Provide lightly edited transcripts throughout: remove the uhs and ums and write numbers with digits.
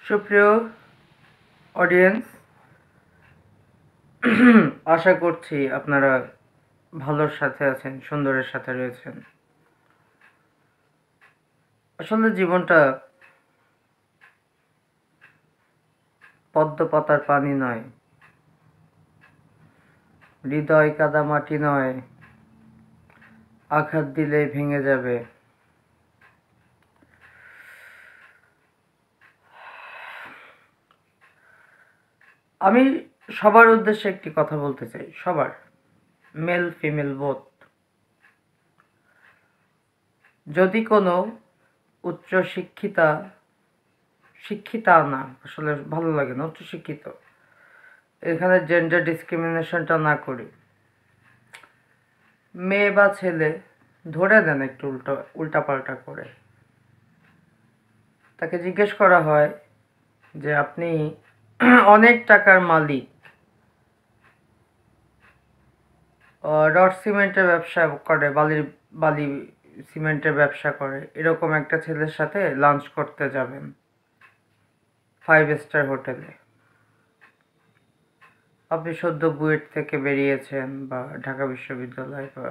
সুপ্রিয় অডিয়েন্স, আশা করছি আপনারা ভালোর সাথে আছেন, সুন্দরের সাথে রয়েছেন। আসলে জীবনটা পদ্ম পাতার পানি নয়, হৃদয় কাদা মাটি নয়, আঘাত দিলেই ভেঙে যাবে। আমি সবার উদ্দেশ্যে একটি কথা বলতে চাই, সবার, মেল ফিমেল বোথ। যদি কোনো উচ্চ শিক্ষিতা না, আসলে ভালো লাগে না, উচ্চ শিক্ষিত, এখানে জেন্ডার ডিসক্রিমিনেশনটা না করি, মেয়ে বা ছেলে ধরে দেন একটু উল্টাপাল্টা করে, তাকে জিজ্ঞেস করা হয় যে আপনি অনেক টাকার মালিক, রড সিমেন্টের ব্যবসা করে, বালি সিমেন্টের ব্যবসা করে, এরকম একটা ছেলের সাথে লাঞ্চ করতে যাবেন 5 স্টার হোটেলে। আপনি সদ্য বুয়েট থেকে বেরিয়েছেন, বা ঢাকা বিশ্ববিদ্যালয়, বা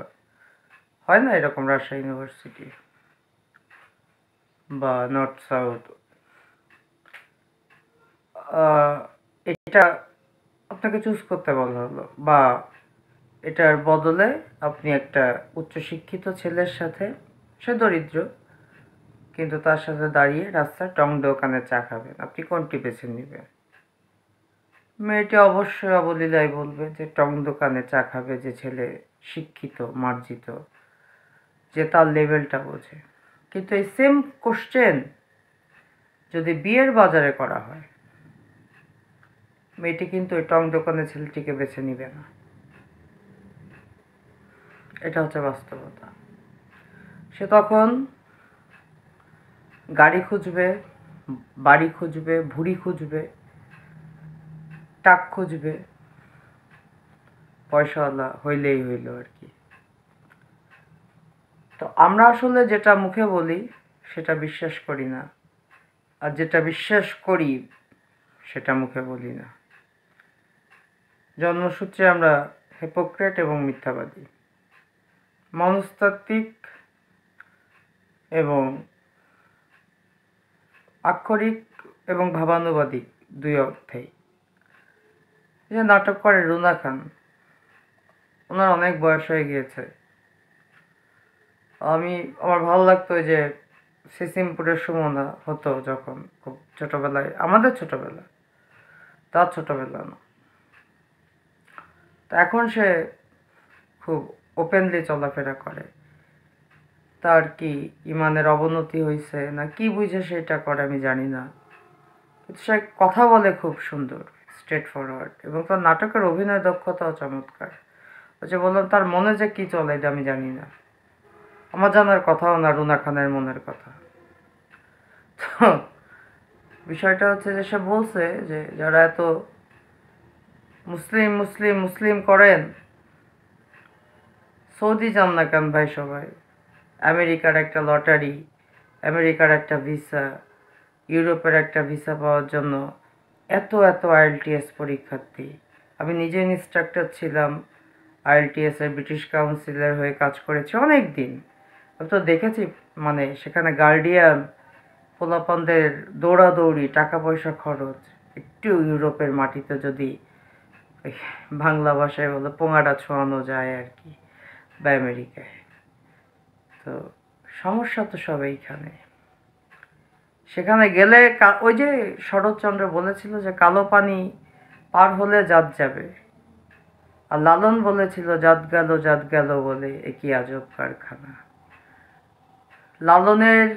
হয় না এরকম রাজশাহী ইউনিভার্সিটি বা নর্থ সাউথ, এটা আপনাকে চুজ করতে বলা হলো, বা এটার বদলে আপনি একটা উচ্চশিক্ষিত ছেলের সাথে, সে দরিদ্র কিন্তু তার সাথে দাঁড়িয়ে রাস্তার টং দোকানে চা খাবেন, আপনি কোনটি বেছে নেবেন? মেয়েটি অবশ্যই অবলীলায় বলবে যে টং দোকানে চা খাবে যে ছেলে শিক্ষিত, মার্জিত, যে তার লেভেলটা বোঝে। কিন্তু এই সেম কোশ্চেন যদি বিয়ের বাজারে করা হয়, মেয়েটি কিন্তু ওই টং দোকানের ছেলেটিকে বেছে নিবে না। এটা হচ্ছে বাস্তবতা। সে তখন গাড়ি খুঁজবে, বাড়ি খুঁজবে, ভুঁড়ি খুঁজবে, টাক খুঁজবে, পয়সাওয়ালা হইলেই হইল আর কি। তো আমরা আসলে যেটা মুখে বলি সেটা বিশ্বাস করি না, আর যেটা বিশ্বাস করি সেটা মুখে বলি না। জন্মসূত্রে আমরা হিপোক্রেট এবং মিথ্যাবাদী, মনস্তাত্ত্বিক এবং আক্ষরিক এবং ভাবানুবাদিক দুই অর্থেই। যে নাটক করে রুনা খান, ওনার অনেক বয়স হয়ে গিয়েছে। আমার ভালো লাগতো যে সিসিমপুরের সুমনা হতো যখন, খুব ছোটবেলায়, আমাদের ছোটবেলা, তার ছোটবেলা না। তো এখন সে খুব ওপেনলি চলাফেরা করে। তার কি ইমানের অবনতি হয়েছে না কি বুঝে সেটা করে আমি জানি না, কিন্তু সে কথা বলে খুব সুন্দর, স্ট্রেট ফরওয়ার্ড, এবং তার নাটকের অভিনয় দক্ষতাও চমৎকার। যে বললাম, তার মনে যে কি চলে এটা আমি জানি না, আমার জানার কথাও না রুনা খানের মনের কথা। তো বিষয়টা হচ্ছে যে সে বলছে যে যারা এত মুসলিম মুসলিম মুসলিম করেন, সৌদি যান না কেন ভাই সবাই? আমেরিকার একটা লটারি, আমেরিকার একটা ভিসা, ইউরোপের একটা ভিসা পাওয়ার জন্য এত এত আইএলটিএস পরীক্ষার্থী। আমি নিজে ইনস্ট্রাক্টর ছিলাম, আইএলটিএস এর ব্রিটিশ কাউন্সিলের হয়ে কাজ করেছি অনেক দিন। আমি তো দেখেছি, মানে সেখানে গার্ডিয়ান, পোলাপানদের দৌড়াদৌড়ি, টাকা পয়সা খরচ। একটু ইউরোপের মাটিতে যদি বাংলা ভাষায় বলে পোঙাটা ছোঁয়ানো যায় আর কি, বা আমেরিকায়। তো সমস্যা তো সব এইখানে। সেখানে গেলে ওই যে শরৎচন্দ্র বলেছিল যে কালো পানি পার হলে জাত যাবে, আর লালন বলেছিল জাত গেল বলে একই আজব কারখানা। লালনের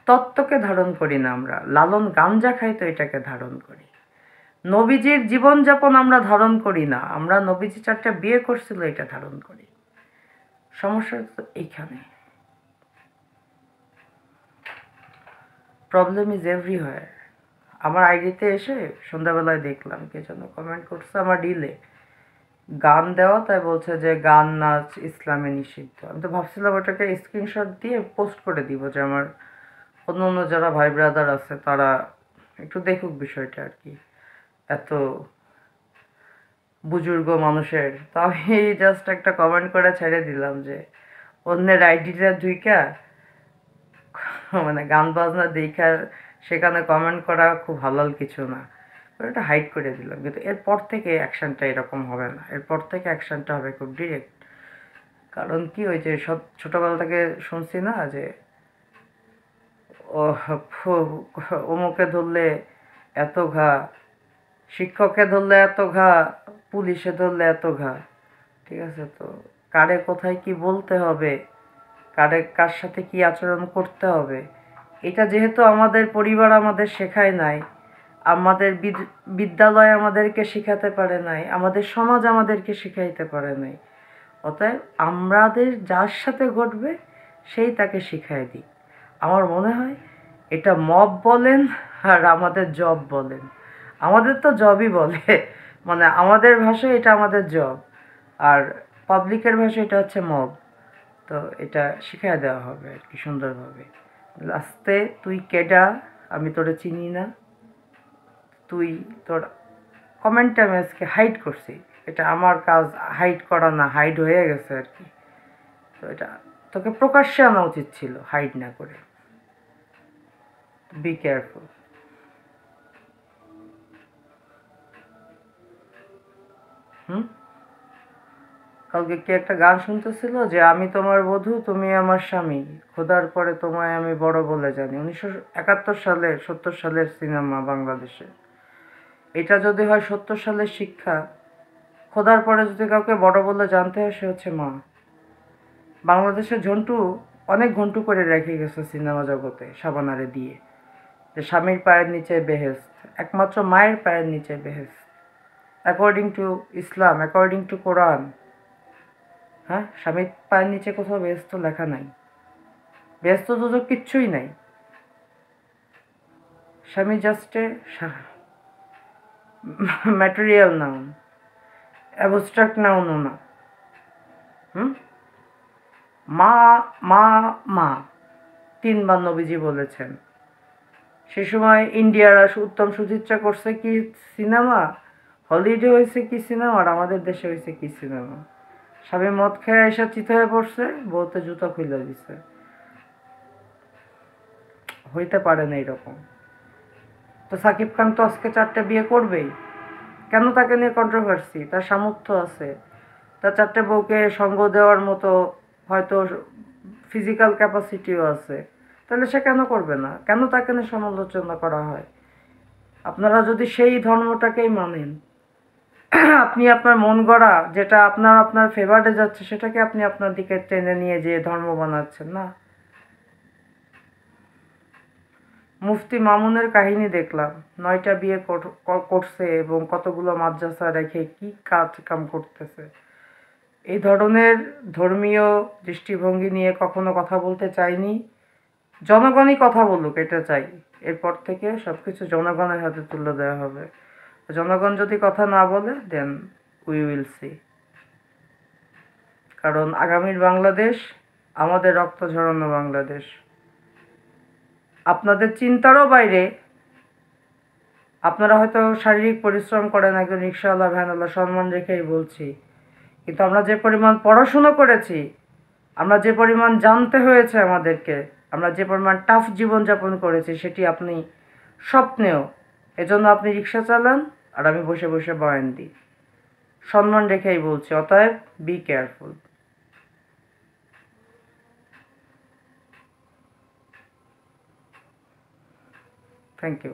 তত্ত্বকে ধারণ করি না আমরা, লালন গাঞ্জা খাই তো এটাকে ধারণ করি। নবীজির জীবনযাপন আমরা ধারণ করি না, আমরা নবীজি 4টা বিয়ে করছিল এটা ধারণ করি। সমস্যা তো এইখানে। Problem is everywhere. আমার আইডিতে এসে সন্ধ্যাবেলায় দেখলাম কে যেন কমেন্ট করছে আমার রিলে, গান দেওয়া, তাই বলছে যে গান নাচ ইসলামে নিষিদ্ধ। আমি তো ভাবছিলাম ওটাকে স্ক্রিনশট দিয়ে পোস্ট করে দিব, যে আমার অন্য অন্য যারা ভাই ব্রাদার আছে তারা একটু দেখুক বিষয়টা আর কি, এত বুজুর্গ মানুষের। তো আমি জাস্ট একটা কমেন্ট করে ছেড়ে দিলাম যে অন্যের আইডিটা ঢুইকা মানে গান বাজনা দেখা সেখানে কমেন্ট করা খুব হালাল কিছু না, এটা হাইড করে দিলাম। কিন্তু এরপর থেকে অ্যাকশনটা এরকম হবে না, এরপর থেকে অ্যাকশনটা হবে খুব ডিরেক্ট। কারণ কি, ওই যে সব ছোটোবেলা থেকে শুনছি না যে অমুকে ধরলে এত ঘা, শিক্ষককে ধরলে এত ঘা, পুলিশে ধরলে এত ঘা। ঠিক আছে, তো কারে কোথায় কি বলতে হবে, কারে কার সাথে কি আচরণ করতে হবে, এটা যেহেতু আমাদের পরিবার আমাদের শেখায় নাই, আমাদের বিদ্যালয় আমাদেরকে শেখাতে পারে নাই, আমাদের সমাজ আমাদেরকে শেখাইতে পারে নাই, অতএব আমাদের যার সাথে ঘটবে সেই তাকে শিখাই দিই। আমার মনে হয় এটা মব বলেন আর আমাদের জব বলেন, আমাদের তো জবই বলে, মানে আমাদের ভাষায় এটা আমাদের জব, আর পাবলিকের ভাষায় এটা হচ্ছে মব। তো এটা শিখাই দেওয়া হবে আর কি সুন্দরভাবে। লাস্টে তুই কেডা, আমি তোরে চিনি না, তুই তোর কমেন্টটা আমি আজকে হাইড করছি, এটা আমার কাজ হাইড করা না, হাইড হয়ে গেছে আর কি। তো এটা তোকে প্রকাশ্যে আনা উচিত ছিল, হাইড না করে। Be careful. কালকে কি একটা গান শুনতেছিল যে আমি তোমার বধূ তুমি আমার স্বামী, খোদার পরে তোমায় আমি বড় বলে জানি। 1971 সালে 70 সালের সিনেমা বাংলাদেশে। এটা যদি হয় 70 সালের শিক্ষা, খোদার পরে যদি কাউকে বড় বলে জানতে হয় সে হচ্ছে মা। বাংলাদেশের ঝন্টু অনেক ঘন্টু করে রেখে গেছে সিনেমা জগতে সাবানারে দিয়ে, যে স্বামীর পায়ের নিচে বেহেস্ত, একমাত্র মায়ের পায়ের নিচে বেহেস্ত, according to Islam, according to Quran. হ্যাঁ, স্বামীর পায়ের নিচে কোথাও বেহেস্ত লেখা নাই, বেহেস্ত দুজক কিচ্ছুই নাই। স্বামী just a material noun, abstract নাউনও না। মা মা মা 3বার নবীজি বলেছেন। সে সময় ইন্ডিয়ার উত্তম সুচিত্রা করছে কি সিনেমা, হলিউডে হয়েছে কি সিনেমা, আর আমাদের দেশে হয়েছে কি সিনেমা। স্বামী মদ খেয়ে এসে চিত হয়ে পড়ছে, বউতে জুতা খুলে দিছে। হইতে পারে না এরকম। তো সাকিব খান তো আজকে 4টে বিয়ে করবেই, কেন তাকে নিয়ে কন্ট্রোভার্সি? তার সামর্থ্য আছে, তার 4টে বউকে সঙ্গ দেওয়ার মতো হয়তো ফিজিক্যাল ক্যাপাসিটিও আছে, তাহলে সে কেন করবে না? কেন তাকে নিয়ে সমালোচনা করা হয়? আপনারা যদি সেই ধর্মটাকেই মানেন, আপনি আপনার মন গড়া যেটা আপনার আপনার ফেভারে যাচ্ছে সেটাকে আপনি আপনার দিকে টেনে নিয়ে যে ধর্ম বানাচ্ছেন না। মুফতি মামুনের কাহিনী দেখলাম, 9টা বিয়ে করছে এবং কতগুলো মাদ্রাসা রেখে কি কাম করতেছে। এই ধরনের ধর্মীয় দৃষ্টিভঙ্গি নিয়ে কখনো কথা বলতে চাইনি। জনগণই কথা বলুক, এটা চাই। এরপর থেকে সব কিছু জনগণের হাতে তুলে দেওয়া হবে। জনগণ যদি কথা না বলে, দেন উই উইল সি। কারণ আগামীর বাংলাদেশ আমাদের রক্ত ঝরানো বাংলাদেশ। আপনাদের চিন্তারও বাইরে। আপনারা হয়তো শারীরিক পরিশ্রম করেন, একজন রিক্সাওয়ালা ভ্যানওয়ালা, সম্মান রেখেই বলছি, কিন্তু আমরা যে পরিমাণ পড়াশুনো করেছি, আমরা যে পরিমাণ জানতে হয়েছে আমাদেরকে, আমরা যে পরিমাণ টাফ জীবনযাপন করেছি, সেটি আপনি স্বপ্নেও। এজন্য আপনি রিক্সা চালান আর আমি বসে বসে বয়ান দিই, সম্মান রেখেই বলছি। অতএব বি কেয়ারফুল। Thank you.